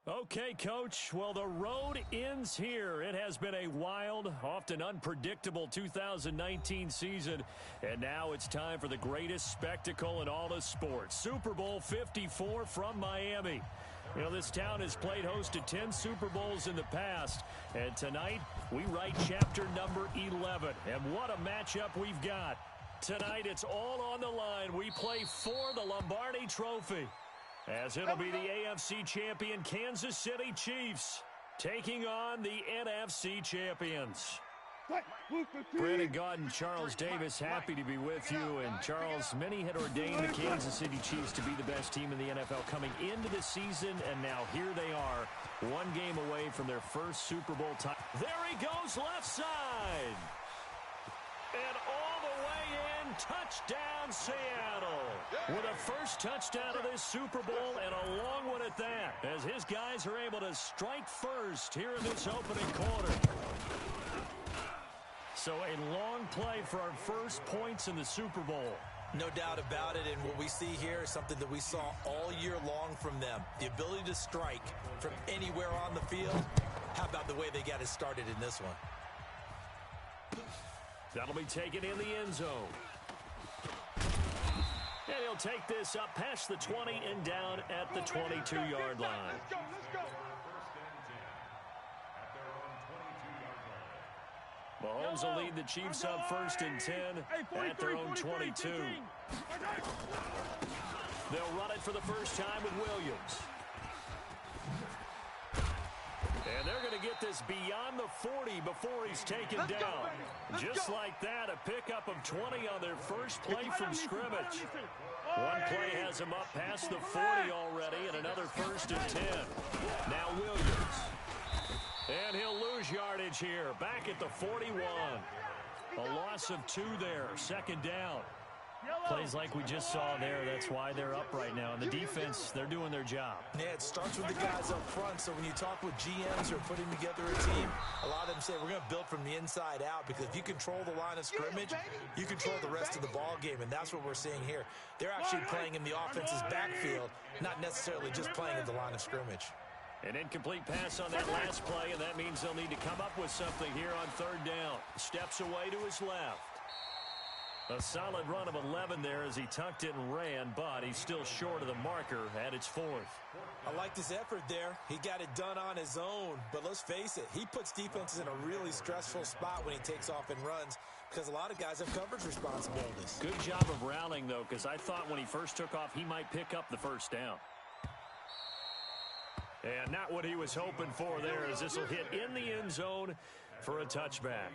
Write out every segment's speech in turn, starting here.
Okay, Coach. Well, the road ends here. It has been a wild, often unpredictable 2019 season. And now it's time for the greatest spectacle in all of sports. Super Bowl 54 from Miami. You know, this town has played host to 10 Super Bowls in the past. And tonight, we write chapter number 11. And what a matchup we've got. Tonight, it's all on the line. We play for the Lombardi Trophy, as it'll be the AFC champion Kansas City Chiefs taking on the NFC champions. Brandon Gaud and Charles Davis, happy to be with you. And Charles, many had ordained the Kansas City Chiefs to be the best team in the NFL coming into the season, and now here they are, one game away from their first Super Bowl title. There he goes, left side. And all the way in, touchdown Seattle. With a first touchdown of this Super Bowl, and a long one at that, as his guys are able to strike first here in this opening quarter. So a long play for our first points in the Super Bowl. No doubt about it, and what we see here is something that we saw all year long from them. The ability to strike from anywhere on the field. How about the way they got it started in this one? That'll be taken in the end zone. And he'll take this up past the 20 and down at the 22-yard line. Mahomes will lead the Chiefs up first and 10 at their own 22. They'll run it for the first time with Williams. And they're going to get this beyond the 40 before he's taken down. Just like that, a pickup of 20 on their first play from scrimmage. One play has him up past the 40 already, and another first and 10. Now Williams. And he'll lose yardage here, back at the 41. A loss of 2 there, second down. Plays like we just saw there, that's why they're up right now. And the defense, they're doing their job. Yeah, it starts with the guys up front. So when you talk with GMs who are putting together a team, a lot of them say we're going to build from the inside out, because if you control the line of scrimmage, you control the rest of the ball game. And that's what we're seeing here. They're actually playing in the offense's backfield, not necessarily just playing at the line of scrimmage. An incomplete pass on that last play, and that means they'll need to come up with something here on third down. Steps away to his left. A solid run of 11 there as he tucked it and ran, but he's still short of the marker at its 4th. I liked his effort there. He got it done on his own. But let's face it, he puts defenses in a really stressful spot when he takes off and runs, because a lot of guys have coverage responsibilities. Good job of rallying, though, because I thought when he first took off, he might pick up the first down. And not what he was hoping for there, as this will hit in the end zone for a touchback.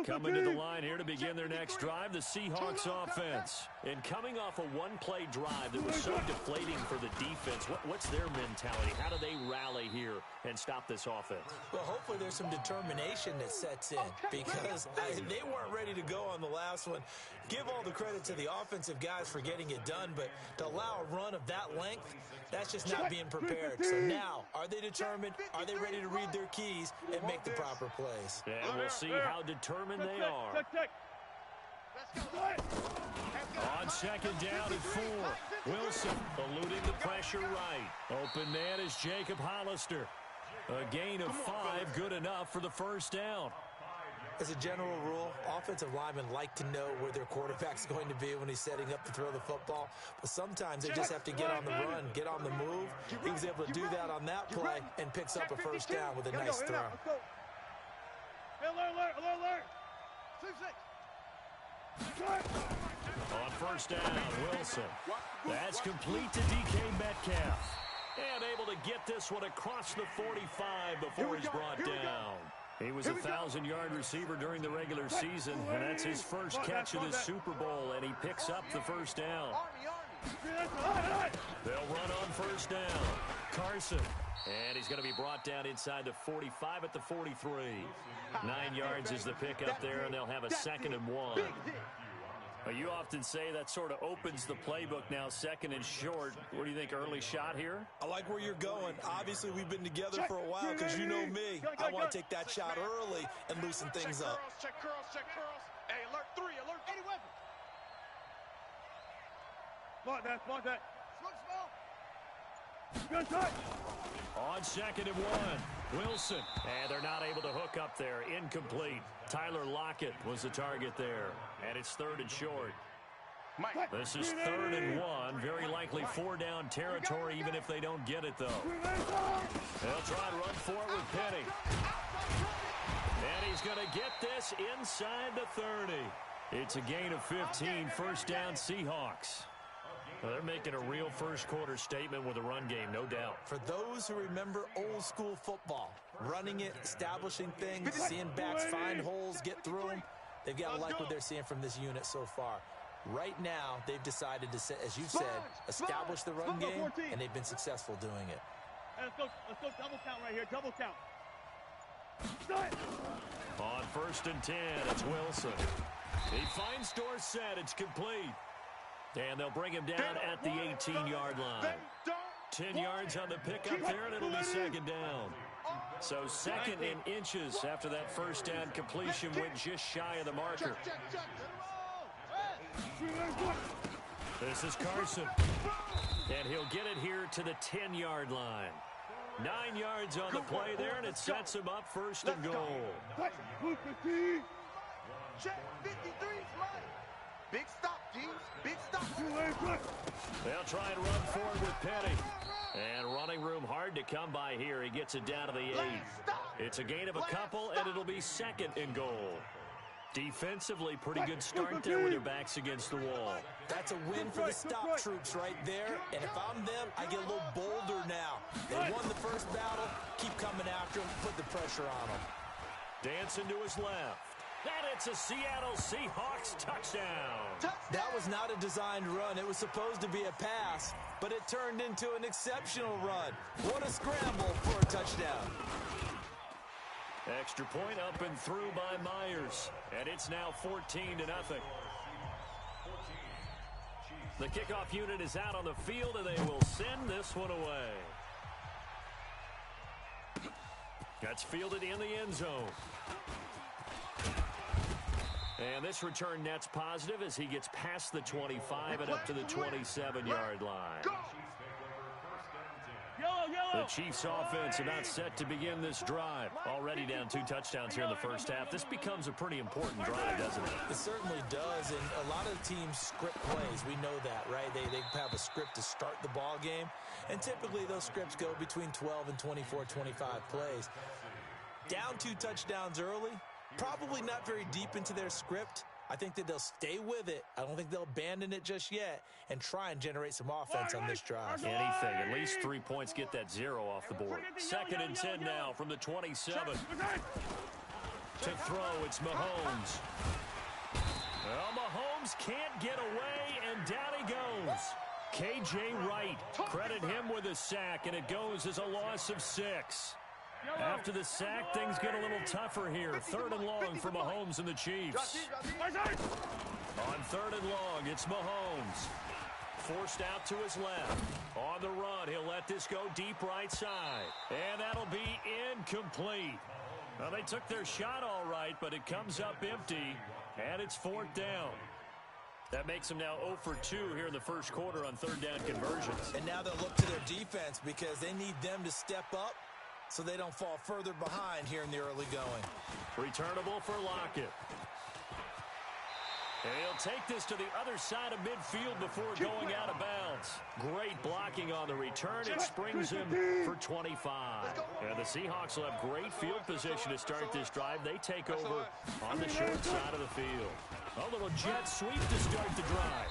Coming to the line here to begin their next drive, the Seahawks offense. And coming off a one-play drive that was so deflating for the defense, what's their mentality? How do they rally here and stop this offense? Well, hopefully there's some determination that sets in, because they weren't ready to go on the last one. Give all the credit to the offensive guys for getting it done, but to allow a run of that length, that's just not being prepared. So now, are they determined? Are they ready to read their keys and make the proper plays? And we'll see how determined they are. On second down and 4. Wilson eluding the pressure right. Open man is Jacob Hollister. A gain of 5, good enough for the first down. As a general rule, offensive linemen like to know where their quarterback's going to be when he's setting up to throw the football. But sometimes they just have to get on the run, get on the move. He was able to do that on that play and picks up a first down with a nice throw. Alert! On first down, Wilson. That's complete to DK Metcalf. And able to get this one across the 45 before he's brought down. He was a 1,000-yard receiver during the regular season, and that's his first catch of the Super Bowl, and he picks up the first down. They'll run on first down. Carson. And he's going to be brought down inside the 45 at the 43. 9 yards is the pickup there, and they'll have a 2nd and 1. You often say that sort of opens the playbook now, 2nd and short. What do you think, early shot here? I like where you're going. Obviously, we've been together for a while, because you know me. I want to take that shot early and loosen things up. Check curls. Hey, alert 3, alert 3. Spot that. Good touch. On 2nd and 1, Wilson. And they're not able to hook up there. Incomplete. Tyler Lockett was the target there. And it's 3rd and short. This is 3rd and 1. Very likely 4-down territory, even if they don't get it, though. They'll try and run for it with Penny. And he's going to get this inside the 30. It's a gain of 15. 1st down, Seahawks. Well, they're making a real first-quarter statement with a run game, no doubt. For those who remember old-school football, running it, establishing things, seeing backs find holes, get through them, they've got to like what they're seeing from this unit so far. Right now, they've decided to, as you said, establish the run game, and they've been successful doing it. Let's go double count right here, double count. On 1st and 10, it's Wilson. He finds Dorsett. It's complete. And they'll bring him down at the 18-yard line. 10 yards on the pickup there, and it'll be 2nd down. So 2nd in inches after that 1st down completion went just shy of the marker. This is Carson. And he'll get it here to the 10-yard line. 9 yards on the play there, and it sets him up 1st and goal. Big stop, G. Big stop. They'll try and run forward with Penny. And running room hard to come by here. He gets it down to the 8. It's a gain of a couple, and it'll be 2nd and goal. Defensively, pretty good start there with their backs against the wall. That's a win for the stop troops right there. And if I'm them, I get a little bolder now. They won the first battle. Keep coming after them. Put the pressure on them. Dancing to his left. And it's a Seattle Seahawks touchdown. That was not a designed run. It was supposed to be a pass, but it turned into an exceptional run. What a scramble for a touchdown. Extra point up and through by Myers. And it's now 14-0. The kickoff unit is out on the field, and they will send this one away. That's fielded in the end zone. And this return net's positive as he gets past the 25 and up to the 27-yard line. The Chiefs offense about set to begin this drive. Already down 2 touchdowns here in the first half. This becomes a pretty important drive, doesn't it? It certainly does, and a lot of teams script plays. We know that, right? They have a script to start the ball game, and typically those scripts go between 12 and 24, 25 plays. Down 2 touchdowns early, probably not very deep into their script. I think that they'll stay with it. I don't think they'll abandon it just yet and try and generate some offense on this drive. Anything. At least 3 points get that 0 off the board. 2nd and 10 now from the 27. To throw, it's Mahomes. Well, Mahomes can't get away, and down he goes. K.J. Wright, credit him with a sack, and it goes as a loss of 6. After the sack, things get a little tougher here. 3rd and long for Mahomes and the Chiefs. On 3rd and long, it's Mahomes. Forced out to his left. On the run, he'll let this go deep right side. And that'll be incomplete. Well, they took their shot all right, but it comes up empty, and it's 4th down. That makes them now 0 for 2 here in the first quarter on 3rd down conversions. And now they'll look to their defense because they need them to step up so they don't fall further behind here in the early going. Returnable for Lockett. And he'll take this to the other side of midfield before going out of bounds. Great blocking on the return. It springs him for 25. And the Seahawks will have great field position to start this drive. They take over on the short side of the field. A little jet sweep to start the drive.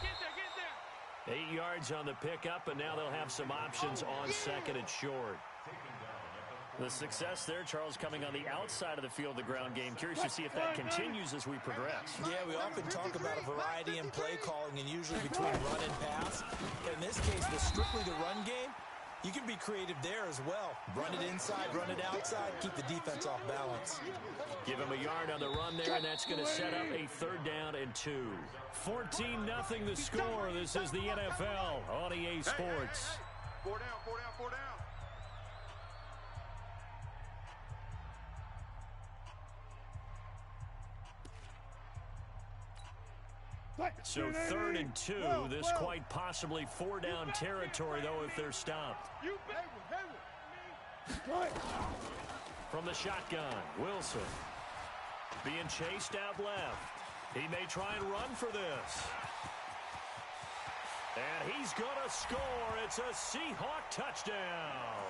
8 yards on the pickup, and now they'll have some options on 2nd and short. The success there, Charles, coming on the outside of the field, the ground game. Curious to see if that continues as we progress. Yeah, we often talk about a variety in play calling and usually between run and pass. But in this case, with strictly the run game, you can be creative there as well. Run it inside, run it outside, keep the defense off balance. Give him a yard on the run there, and that's going to set up a 3rd down and 2. 14-0 the score. This is the NFL on EA Sports. 4 down, 4 down, 4 down. So 3rd and 2. This quite possibly 4-down territory, though, if they're stopped. From the shotgun, Wilson. Being chased out left. He may try and run for this. And he's going to score. It's a Seahawk touchdown.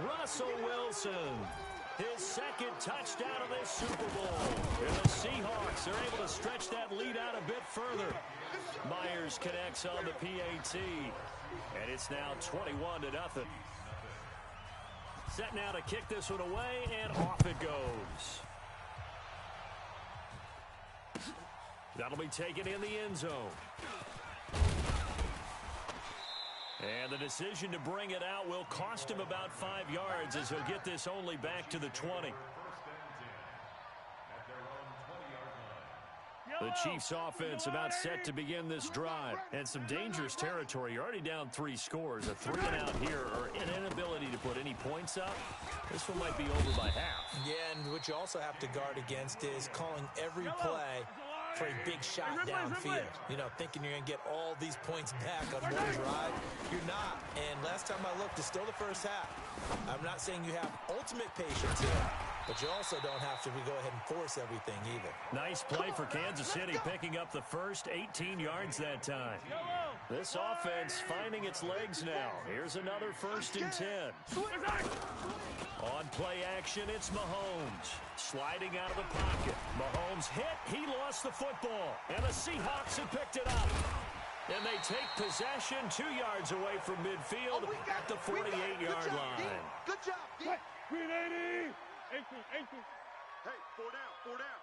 Russell Wilson, his 2nd touchdown of this Super Bowl. And the Seahawks are able to stretch that lead out a bit further. Myers connects on the PAT. And it's now 21-0. Set now to kick this one away, and off it goes. That'll be taken in the end zone. And the decision to bring it out will cost him about 5 yards as he'll get this only back to the 20. The Chiefs offense about set to begin this drive. And some dangerous territory. You're already down 3 scores. A 3-and-out here or an inability to put any points up. This one might be over by half. Yeah, and what you also have to guard against is calling every play for a big shot downfield. You know, thinking you're going to get all these points back on one drive. You're not. And last time I looked, it's still the first half. I'm not saying you have ultimate patience here, but you also don't have to go ahead and force everything either. Nice play for Kansas City, picking up the first 18 yards that time. This offense finding its legs now. Here's another 1st and 10. On play action, it's Mahomes. Sliding out of the pocket. Mahomes hit. He lost the football. And the Seahawks have picked it up. And they take possession 2 yards away from midfield at the 48-yard line. Good job, D. Green 80. 18. Hey, 4 down.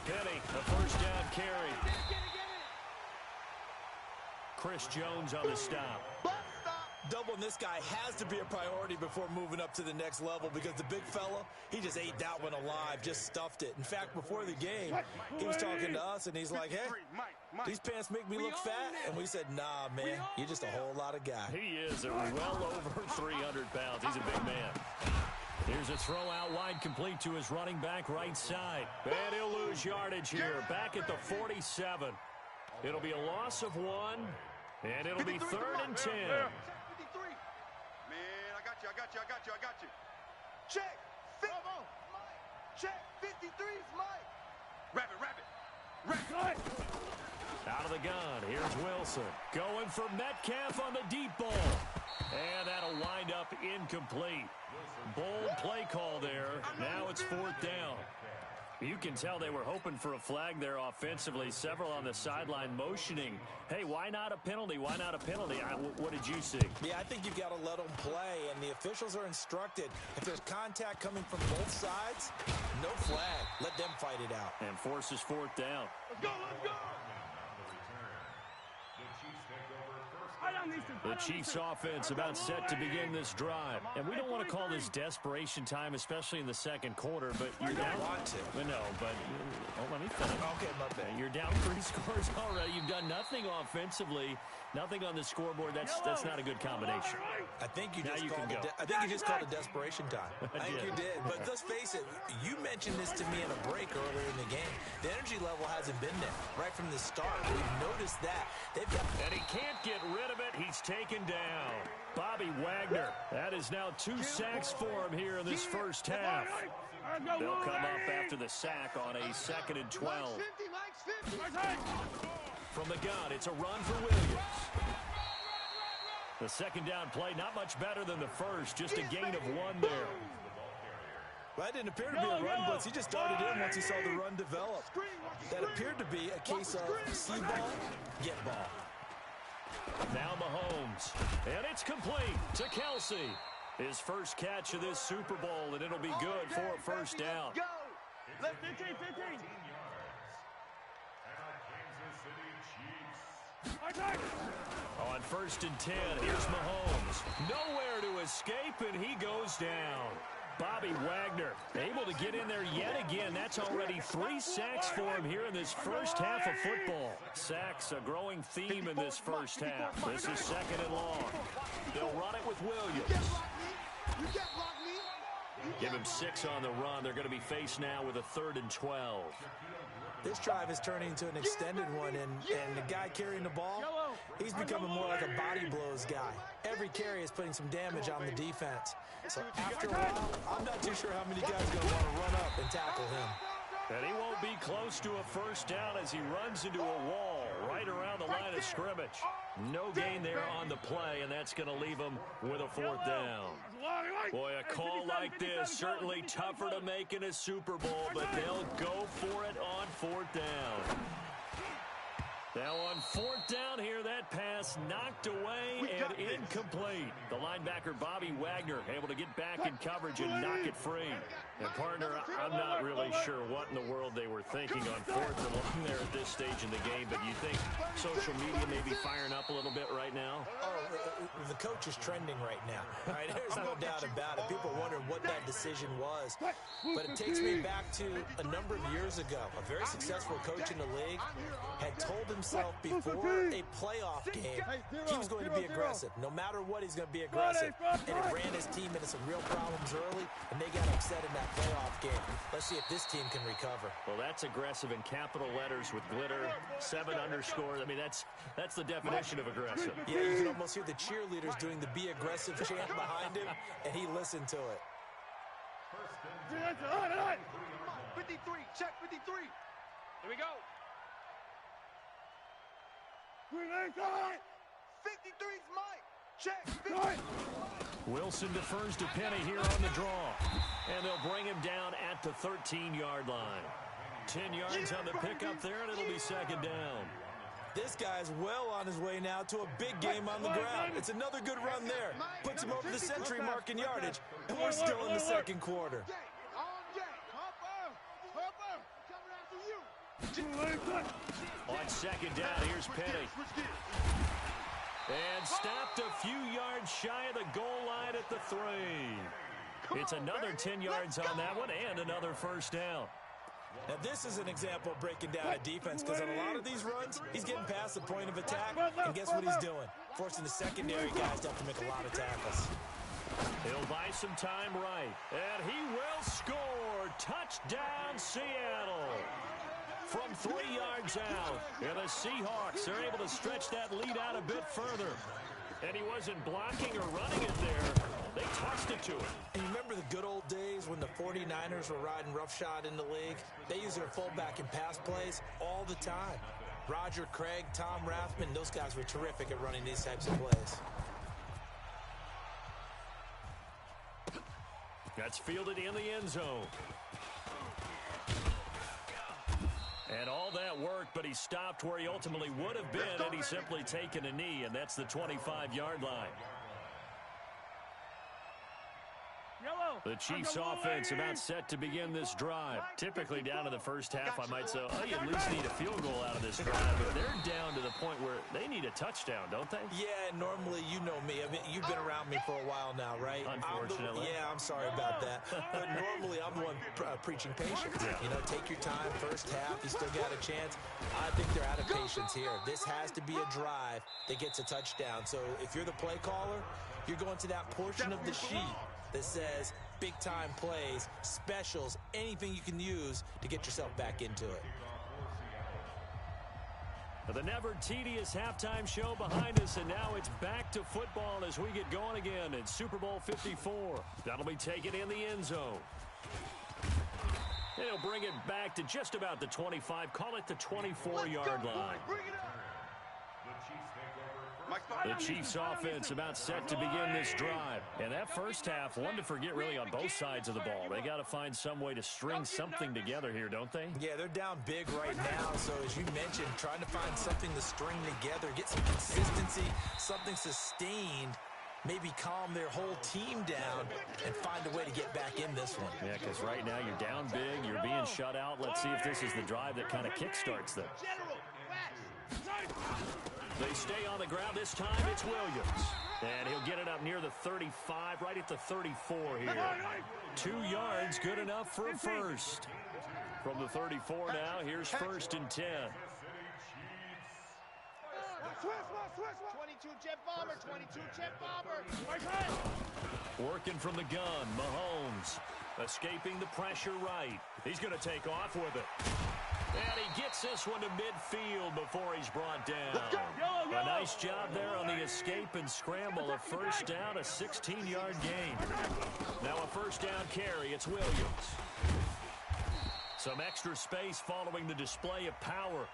Penny, a 1st down carry. Chris Jones on the stop. Doubling this guy has to be a priority before moving up to the next level because the big fella, he just ate that one alive, just stuffed it. In fact, before the game, he was talking to us, and he's like, hey, these pants make me look fat. And we said, nah, man, you're just a whole lot of guy. He is well over 300 pounds. He's a big man. Here's a throw out wide, complete to his running back right side. And he'll lose yardage here, back at the 47. It'll be a loss of 1, and it'll be 3rd and 10. I got you. Check. Check. 53 is Mike. Rabbit. Out of the gun. Here's Wilson. Going for Metcalf on the deep ball. And that'll wind up incomplete. Bold play call there. Now it's 4th down. You can tell they were hoping for a flag there offensively. Several on the sideline motioning. Hey, why not a penalty? Why not a penalty? What did you see? Yeah, I think you've got to let them play, and the officials are instructed. If there's contact coming from both sides, no flag. Let them fight it out. And forces 4th down. Let's go. The Chiefs offense about set to begin this drive. And we don't want to call this desperation time, especially in the 2nd quarter, but you're down. Want to. No, but let me finish. Okay, my bad. You're down 3 scores already. You've done nothing offensively, nothing on the scoreboard. That's not a good combination. I think you just called it desperation time. I think you did. But let's face it, you mentioned this to me in a break earlier in the game. The energy level hasn't been there right from the start. We've noticed that. And he can't get rid of it. He's taken down. Bobby Wagner. That is now 2 sacks for him here in this first half. They'll come up after the sack on a 2nd and 12. From the gun, it's a run for Williams. The 2nd down play, not much better than the first. Just a gain of 1 there. Well, that didn't appear to be a run blitz. He just started in once he saw the run develop. That appeared to be a case of see ball, get ball. Now Mahomes. And it's complete to Kelsey. His first catch of this Super Bowl, and it'll be good for a 1st down. Go. Left 15. On 1st and 10, here's Mahomes. Nowhere to escape, and he goes down. Bobby Wagner able to get in there yet again. That's already 3 sacks for him here in this first half of football. Sacks, a growing theme in this first half. This is 2nd and long. They'll run it with Williams. Give him 6 on the run. They're going to be faced now with a 3rd and 12. This drive is turning into an extended one, and the guy carrying the ball, he's becoming more like a body blows guy. Every carry is putting some damage on the defense. So after a while, I'm not too sure how many guys are going to want to run up and tackle him. And he won't be close to a first down as he runs into a wall right around the line of scrimmage. No gain there on the play, and that's going to leave him with a fourth down. Boy, a call like this, certainly tougher to make in a Super Bowl, but they'll go for it on fourth down. Now on fourth down here, that pass knocked away and incomplete. The linebacker, Bobby Wagner, able to get back in coverage and knock it free. And, partner, I'm not really sure what in the world they were thinking on fourth and long there at this stage in the game, but you think social media may be firing up a little bit right now? Oh, the coach is trending right now. Right? There's no doubt about it. People wonder what that decision was. But it takes me back to a number of years ago. A very successful coach in the league had told himself before a playoff game he was going to be aggressive. No matter what, he's going to be aggressive. And it ran his team into some real problems early, and they got upset in that playoff game. Let's see if this team can recover. Well, that's aggressive in capital letters with glitter, 7 underscore. I mean, that's the definition of aggressive. Yeah, you can almost hear the cheerleaders doing the be aggressive chant behind him, and he listened to it. 53, check 53. Here we go. 53's Mike. Check 50. Wilson defers to Penny here on the draw. And they'll bring him down at the 13-yard line. 10 yards on the pickup there, and it'll be second down. This guy's well on his way now to a big game on the ground. It's another good run there. Puts him over the century mark in yardage, and we're still in the second quarter. On second down, here's Penny. And stopped a few yards shy of the goal line at the 3. It's another 10 yards on that one and another first down. Now, this is an example of breaking down a defense, because on a lot of these runs, he's getting past the point of attack, and guess what he's doing? Forcing the secondary guys to have to make a lot of tackles. He'll buy some time right, and he will score. Touchdown, Seattle. From 3 yards out, and the Seahawks are able to stretch that lead out a bit further. And he wasn't blocking or running it there. They tossed it to him. And you remember the good old days when the 49ers were riding roughshod in the league? They used their fullback in pass plays all the time. Roger Craig, Tom Rathman, those guys were terrific at running these types of plays. That's fielded in the end zone. And all that work, but he stopped where he ultimately would have been, and he's simply taken a knee, and that's the 25-yard line. The Chiefs offense about set to begin this drive. Typically down to the first half, I might say, oh, you at least need a field goal out of this drive. But they're down to the point where they need a touchdown, don't they? Yeah, normally, you know me. I mean, you've been around me for a while now, right? Unfortunately. I'm sorry about that. But normally, I'm the one preaching patience. Yeah. You know, take your time. First half, you still got a chance. I think they're out of patience here. This has to be a drive that gets a touchdown. So if you're the play caller, you're going to that portion of the sheet that says big-time plays, specials, anything you can use to get yourself back into it. The never-tedious halftime show behind us, and now it's back to football as we get going again in Super Bowl 54. That'll be taken in the end zone. And he'll bring it back to just about the 25, call it the 24-yard line. The Chiefs offense about set to begin this drive. And that first half, one to forget really on both sides of the ball. They got to find some way to string something together here, don't they? Yeah, they're down big right now. So as you mentioned, trying to find something to string together, get some consistency, something sustained, maybe calm their whole team down and find a way to get back in this one. Yeah, because right now you're down big, you're being shut out. Let's see if this is the drive that kind of kickstarts them. They stay on the ground. This time it's Williams. And he'll get it up near the 35, right at the 34 here. 2 yards, good enough for a first. From the 34 now, here's first and 10. 22 jet bomber, 22 jet bomber. Working from the gun, Mahomes. Escaping the pressure right. He's going to take off with it. And he gets this one to midfield before he's brought down. A nice job there on the escape and scramble. A first down, a 16-yard gain. Now a first down carry. It's Williams. Some extra space following the display of power.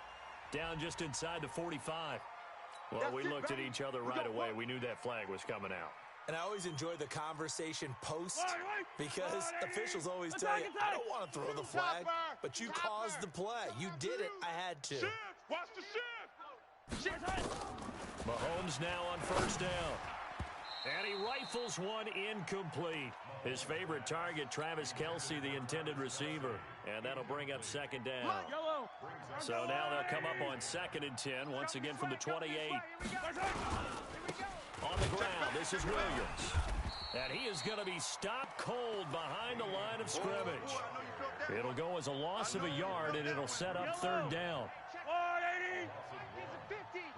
Down just inside the 45. Well, we looked at each other right away. We knew that flag was coming out. And I always enjoy the conversation post because officials always tell you, I don't want to throw the flag, but you caused the play. You did it. I had to. Watch the shift. Mahomes now on first down. And he rifles one incomplete. His favorite target, Travis Kelce, the intended receiver. And that'll bring up second down. So now they'll come up on 2nd and 10, once again from the 28. On the ground, this is Williams. And he is going to be stopped cold behind the line of scrimmage. It'll go as a loss of a yard, and it'll set up third down.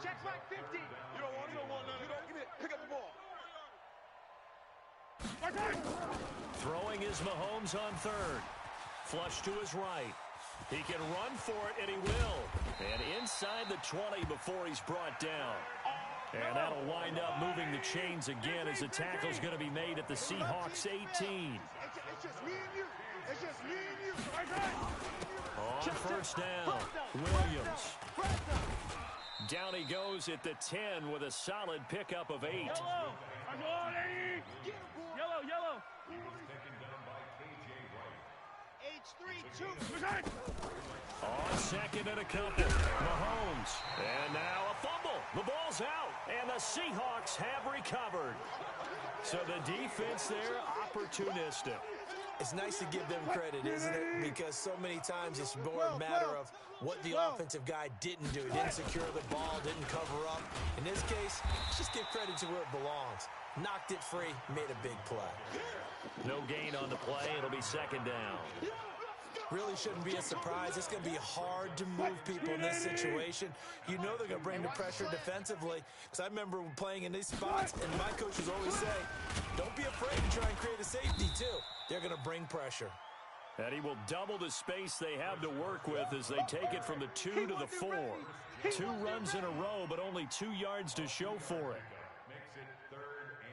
Check back 50. You don't want none. Give it. Pick up the ball. Throwing is Mahomes on third. Flush to his right. He can run for it, and he will. And inside the 20 before he's brought down. And that'll wind up moving the chains again as the tackle's going to be made at the Seahawks 18. It's just me and you. It's just me and you. On first down, Williams. Down he goes at the 10 with a solid pickup of 8. Yellow. H3-2. On second and a couple, Mahomes. And now a fumble. The ball's out, and the Seahawks have recovered. So the defense there, opportunistic. It's nice to give them credit, isn't it? Because so many times it's more a matter of what the offensive guy didn't do. He didn't secure the ball, didn't cover up. In this case, let's just give credit to where it belongs. Knocked it free, made a big play. No gain on the play. It'll be second down. Really shouldn't be a surprise. It's going to be hard to move people in this situation. You know they're going to bring the pressure defensively. Because I remember playing in these spots, and my coaches always say, don't be afraid to try and create a safety, too. They're going to bring pressure. And he will double the space they have to work with as they take it from the 2 to the 4. 2 runs in a row, but only 2 yards to show for it. Makes it 3rd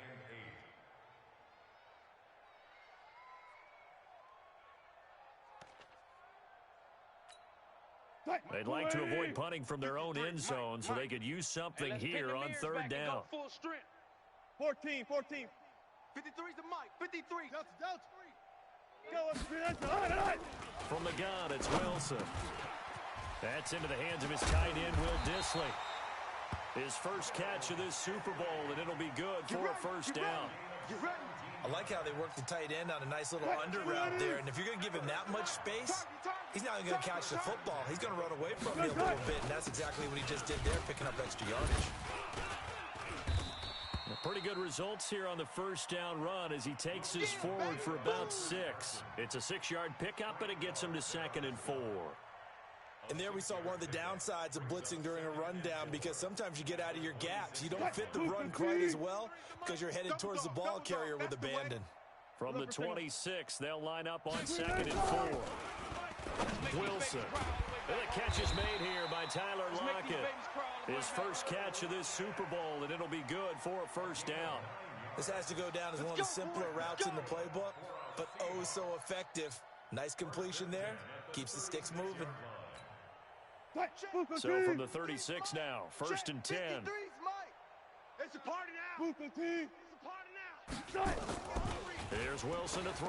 and 8. They'd like to avoid punting from their own end zone so they could use something here on third down. Full strength. 14. 53's the mic. 53. From the gun, it's Wilson. That's into the hands of his tight end, Will Dissly. His first catch of this Super Bowl, and it'll be good for a first down. I like how they work the tight end on a nice little under route there. And if you're going to give him that much space, he's not going to catch the football. He's going to run away from you a little bit, and that's exactly what he just did there, picking up extra yardage. Pretty good results here on the first down run as he takes this forward for about 6. It's a 6-yard pickup, and it gets him to 2nd and 4. And there we saw one of the downsides of blitzing during a rundown because sometimes you get out of your gaps. You don't fit the run quite as well because you're headed towards the ball carrier with abandon. From the 26, they'll line up on 2nd and 4. Wilson. And the catch is made here by Tyler Lockett. His first catch of this Super Bowl, and it'll be good for a first down. This has to go down as one of the simpler routes in the playbook, but oh so effective. Nice completion there. Keeps the sticks moving. So from the 36 now, 1st and 10. It's a party now. It's a party now. Here's Wilson to throw.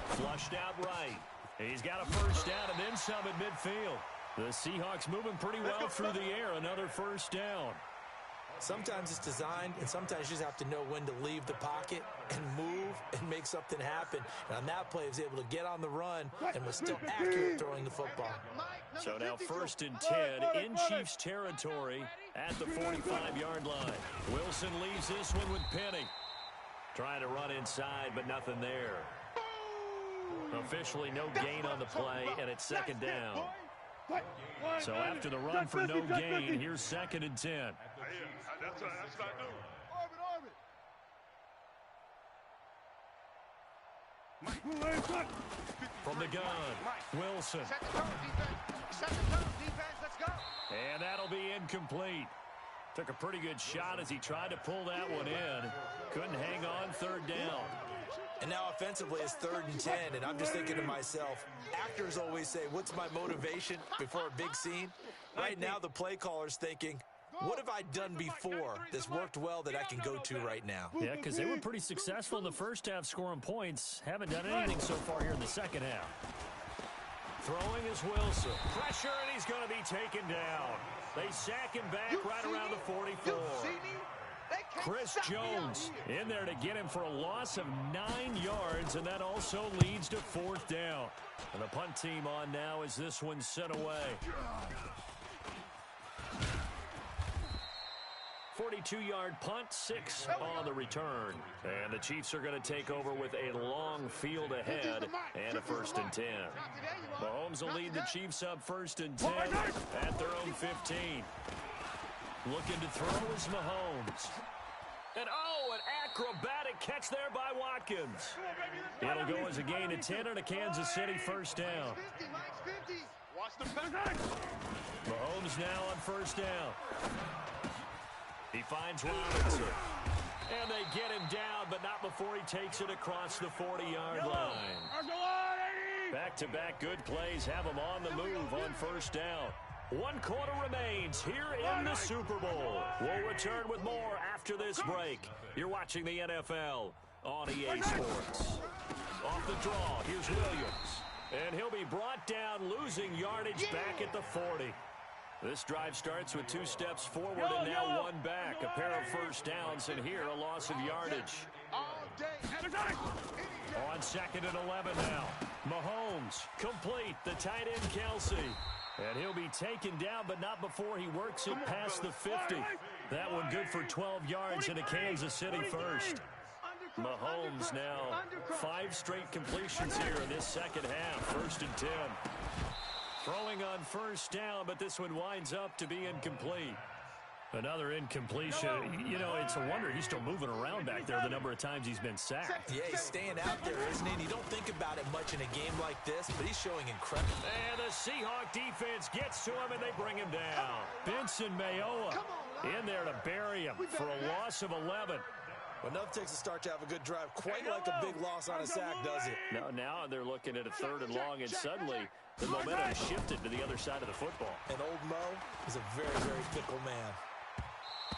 Flushed out right. He's got a first down and then some at midfield. The Seahawks moving pretty well through the air. Another first down. Sometimes it's designed, and sometimes you just have to know when to leave the pocket and move and make something happen. And on that play, he was able to get on the run and was still accurate throwing the football. So now 1st and 10 in Chiefs territory at the 45-yard line. Wilson leaves this one with Penny. Trying to run inside, but nothing there. Officially no gain on the play, and it's 2nd down. So after the run for no gain, here's 2nd and 10. That's what I do. From the gun, Wilson. Second down, defense, let's go. And that'll be incomplete. Took a pretty good shot as he tried to pull that one in. Couldn't hang on third down. And now offensively it's 3rd and 10, and I'm just thinking to myself, actors always say, what's my motivation before a big scene? Right now the play caller's thinking, what have I done before that's worked well that I can go to right now? Yeah, because they were pretty successful in the first half scoring points. Haven't done anything so far here in the second half. Throwing is Wilson. Pressure, and he's going to be taken down. They sack him back right around the 44. Chris Jones in there to get him for a loss of 9 yards, and that also leads to 4th down. And the punt team on now as this one's sent away. 42-yard punt, 6 on the return. And the Chiefs are going to take over with a long field ahead and a 1st and 10. Mahomes will lead the Chiefs up 1st and 10 at their own 15. Looking to throw is Mahomes. And an acrobatic catch there by Watkins. It'll go as a gain of 10 and a Kansas City 1st down. Mahomes now on 1st down. He finds Robinson. And they get him down, but not before he takes it across the 40-yard line. Back-to-back good plays have him on the move on 1st down. 1 quarter remains here in the Super Bowl. We'll return with more after this break. You're watching the NFL on EA Sports. Off the draw, here's Williams. And he'll be brought down, losing yardage back at the 40. This drive starts with 2 steps forward and now 1 back. A pair of 1st downs, and here a loss of yardage. On 2nd and 11 now. Mahomes complete, the tight end Kelsey. And he'll be taken down, but not before he works it past the 50. That one good for 12 yards and a Kansas City 1st. Mahomes now 5 straight completions here in this second half. 1st and 10. Throwing on 1st down, but this one winds up to be incomplete. Another incompletion. You know, it's a wonder he's still moving around back there the number of times he's been sacked. Yeah, he's staying out there, isn't he? And you don't think about it much in a game like this, but he's showing incredible. And the Seahawk defense gets to him, and they bring him down. Benson Mayoa in there to bury him for a loss of 11. Well, enough takes a start to have a good drive. Quite like a big loss on a sack, does it? Now they're looking at a 3rd and long, and suddenly the momentum shifted to the other side of the football. And old Mo is a very, very fickle man.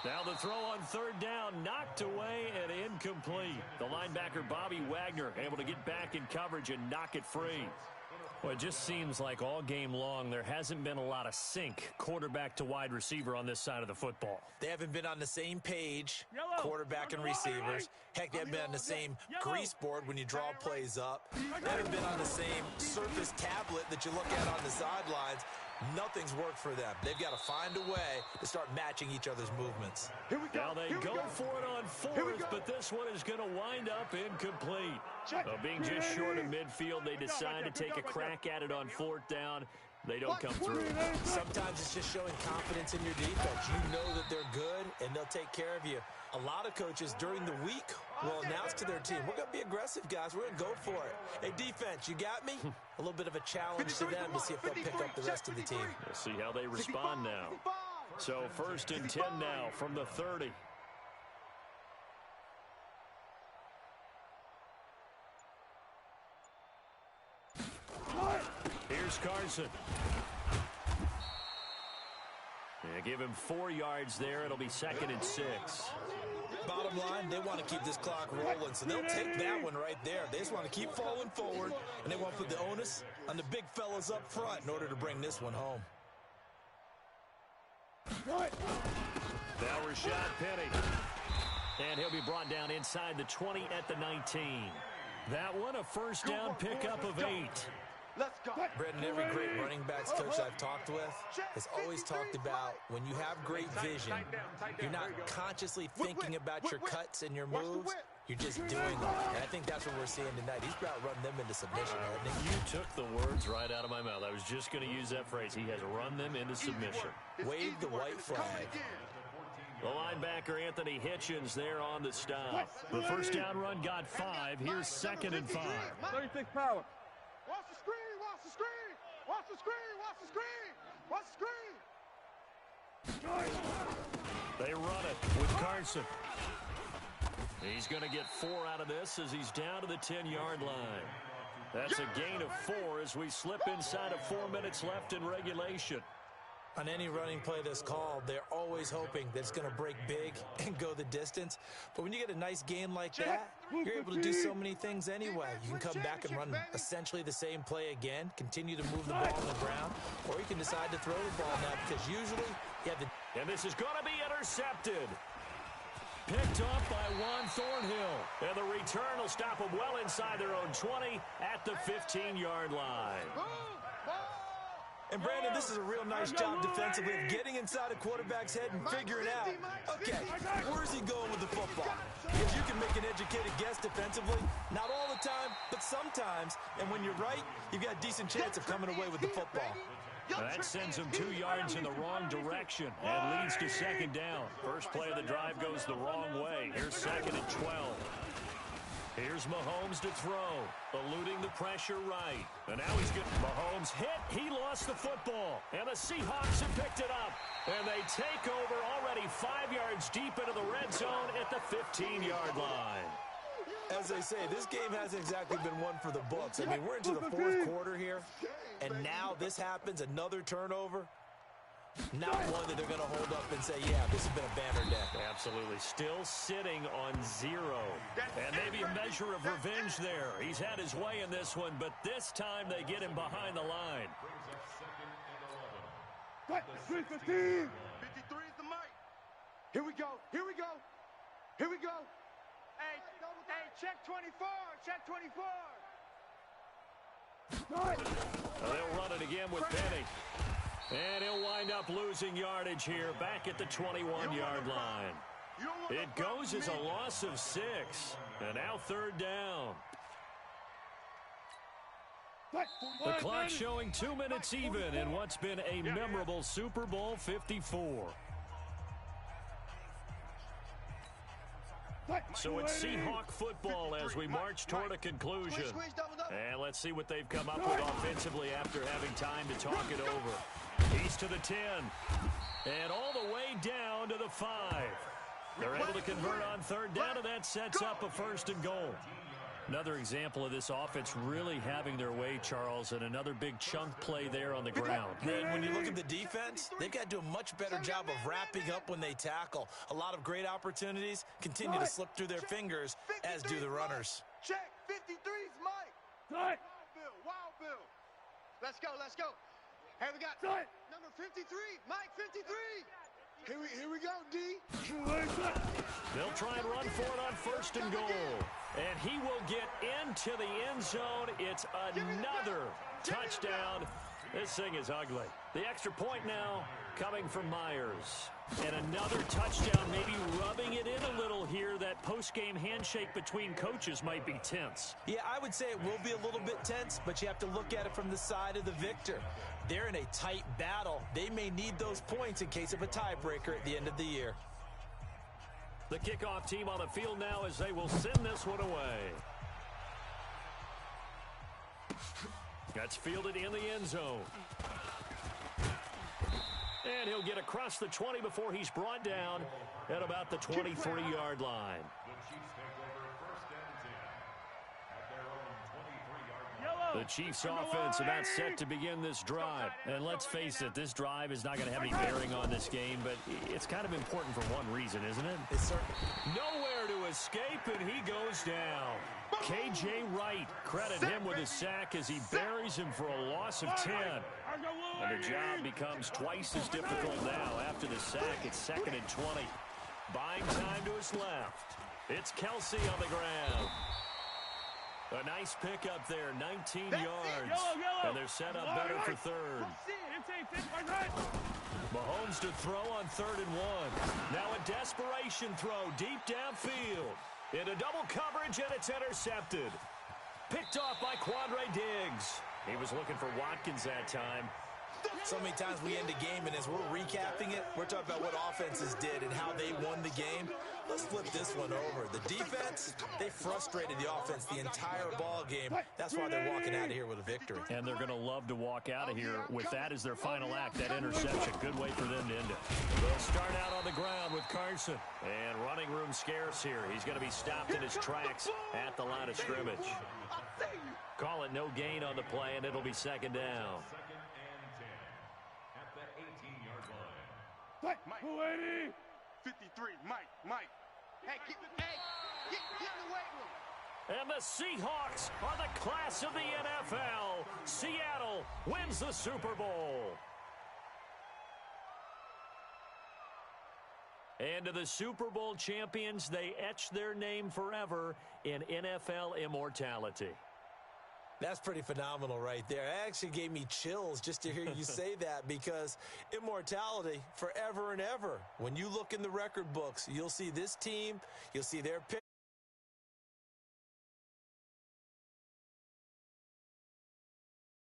Now the throw on 3rd down, knocked away and incomplete. The linebacker Bobby Wagner able to get back in coverage and knock it free. Well, it just seems like all game long there hasn't been a lot of sync quarterback to wide receiver on this side of the football. They haven't been on the same page, quarterback and receivers. Heck, they haven't been on the same grease board when you draw plays up. They haven't been on the same surface tablet that you look at on the sidelines. Nothing's worked for them. They've got to find a way to start matching each other's movements. Now they go for it on 4th, but this one is going to wind up incomplete. Being just short of midfield, they decide to take a crack at it on 4th down. They don't come through. Sometimes it's just showing confidence in your defense. You know that they're good, and they'll take care of you. A lot of coaches during the week will announce to their team, we're going to be aggressive, guys. We're going to go for it. Hey, defense, you got me? A little bit of a challenge to them to see if they'll pick up the rest of the team. We'll see how they respond now. So 1st and 10 now from the 30. Here's Carson. They give him 4 yards there. It'll be 2nd and 6. Bottom line, they want to keep this clock rolling, so they'll take that one right there. They just want to keep falling forward, and they want to put the onus on the big fellas up front in order to bring this one home. Now Rashad Penny. And he'll be brought down inside the 20 at the 19. That one, a 1st down pickup of 8. Let's go. Brendan, every great running backs coach I've talked with has always talked about when you have great vision, you're not consciously thinking about your cuts and your moves. You're just doing them. And I think that's what we're seeing tonight. He's about to run them into submission, hasn't he? You took the words right out of my mouth. I was just going to use that phrase. He has run them into submission. Wave the white flag. The linebacker, Anthony Hitchens, there on the stop. The first down run got 5. Here's 2nd and 5. 36 power. Watch the screen, watch the screen. Watch the screen, watch the screen. Watch the screen. They run it with Carson. He's going to get 4 out of this as he's down to the 10-yard line. That's a gain of 4 as we slip inside of 4 minutes left in regulation. On any running play that's called, they're always hoping that it's going to break big and go the distance. But when you get a nice gain like that, you're able to do so many things anyway. You can come back and run essentially the same play again, continue to move the ball on the ground, or you can decide to throw the ball now because usually you have the... And this is going to be intercepted. Picked up by Juan Thornhill. And the return will stop them well inside their own 20 at the 15-yard line. And, Brandon, this is a real nice job defensively of getting inside a quarterback's head and figuring out, okay, where's he going with the football? Because you can make an educated guess defensively, not all the time, but sometimes. And when you're right, you've got a decent chance of coming away with the football. That sends him 2 yards in the wrong direction and leads to 2nd down. First play of the drive goes the wrong way. Here's 2nd and 12. Here's Mahomes to throw, eluding the pressure right. And now he's good. Mahomes hit. He lost the football. And the Seahawks have picked it up. And they take over already 5 yards deep into the red zone at the 15-yard line. As they say, this game hasn't exactly been one for the books. I mean, we're into the 4th quarter here, and now this happens, another turnover. Not one that they're going to hold up and say, yeah, this has been a banner day. Absolutely. Still sitting on 0. And maybe a measure of revenge there. He's had his way in this one, but this time they get him behind the line. 53 is the mic. Here we go. Here we go. Here we go. Hey, check 24. Check 24. They'll run it again with Penny. And he'll wind up losing yardage here back at the 21-yard line. It goes as a loss of 6. And now 3rd down. The clock showing 2 minutes even in what's been a memorable Super Bowl 54. So it's Seahawk football as we march toward a conclusion. And let's see what they've come up with offensively after having time to talk it over. He's to the 10. And all the way down to the 5. They're able to convert on 3rd down, and that sets up a 1st and goal. Another example of this offense really having their way, Charles, and another big chunk play there on the ground. And when you look at the defense, they've got to do a much better job of wrapping up when they tackle. A lot of great opportunities continue to slip through their fingers, as do the runners. Check 53's Mike. Wild Bill. Let's go, let's go. Hey, we got number 53, Mike 53. Here we go, D. They'll try and run for it on 1st and goal. And he will get into the end zone. It's another touchdown. This thing is ugly. The extra point now coming from Myers. And another touchdown, maybe rubbing it in a little here. That post-game handshake between coaches might be tense. Yeah, I would say it will be a little bit tense, but you have to look at it from the side of the victor. They're in a tight battle. They may need those points in case of a tiebreaker at the end of the year. The kickoff team on the field now as they will send this one away. That's fielded in the end zone. And he'll get across the 20 before he's brought down at about the 23-yard line. The Chiefs offense about set to begin this drive. And let's face it, this drive is not going to have any bearing on this game, but it's kind of important for one reason, isn't it? It's certainly nowhere to escape, and he goes down. K.J. Wright, credit him with a sack as he buries him for a loss of 10. And the job becomes twice as difficult now after the sack. It's 2nd and 20. Buying time to his left. It's Kelsey on the ground. A nice pickup there, 19 yards. And they're set up better for 3rd. Mahomes to throw on 3rd and 1. Now a desperation throw deep downfield. Into double coverage, and it's intercepted. Picked off by Quandre Diggs. He was looking for Watkins that time. So many times we end a game, and as we're recapping it, we're talking about what offenses did and how they won the game. Let's flip this one over. The defense, they frustrated the offense the entire ball game. That's why they're walking out of here with a victory. And they're going to love to walk out of here with that as their final act, that interception. Good way for them to end it. They'll start out on the ground with Carson. And running room scarce here. He's going to be stopped in his tracks at the line of scrimmage. Call it no gain on the play, and it'll be second down. Second and 10 at the 18-yard line. Mike, 53, Mike. Hey, get in the weight room. And the Seahawks are the class of the NFL. Seattle wins the Super Bowl. And to the Super Bowl champions, they etch their name forever in NFL immortality. That's pretty phenomenal right there. It actually gave me chills just to hear you say that, because immortality forever and ever. When you look in the record books, you'll see this team, you'll see their picture.